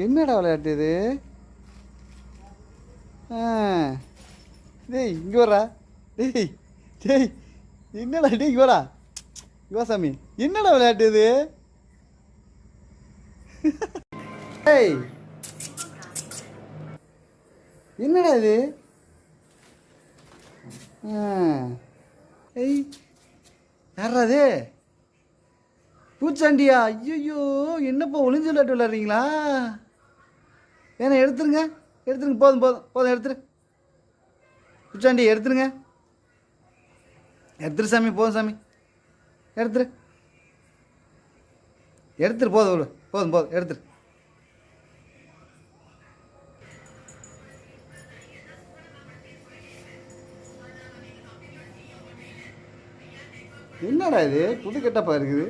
என்னடா விளையாட்டு இது? ஆ டேய் இங்கே வரா. டேய் டேய் என்னடா டேய் இங்கே வரா. யுவாசாமி என்னடா விளையாட்டு இது? டேய் என்னடா இது? ஏய் யாரா அது? பூச்சாண்டியா? ஐயோ என்னப்பா ஒளிஞ்சு விளையாட்டு விளையாடுறீங்களா? ஏன்னா எடுத்துருங்க எடுத்துருங்க, போதும் போதும் போதும், எடுத்துரு. பூச்சாண்டி எடுத்துருங்க, எடுத்துரு சாமி, போதும் சாமி, எடுத்துரு எடுத்துரு, போதும் போதும் போதும், எடுத்துரு. என்னடா இது புது கெட்டப்பா இருக்குது?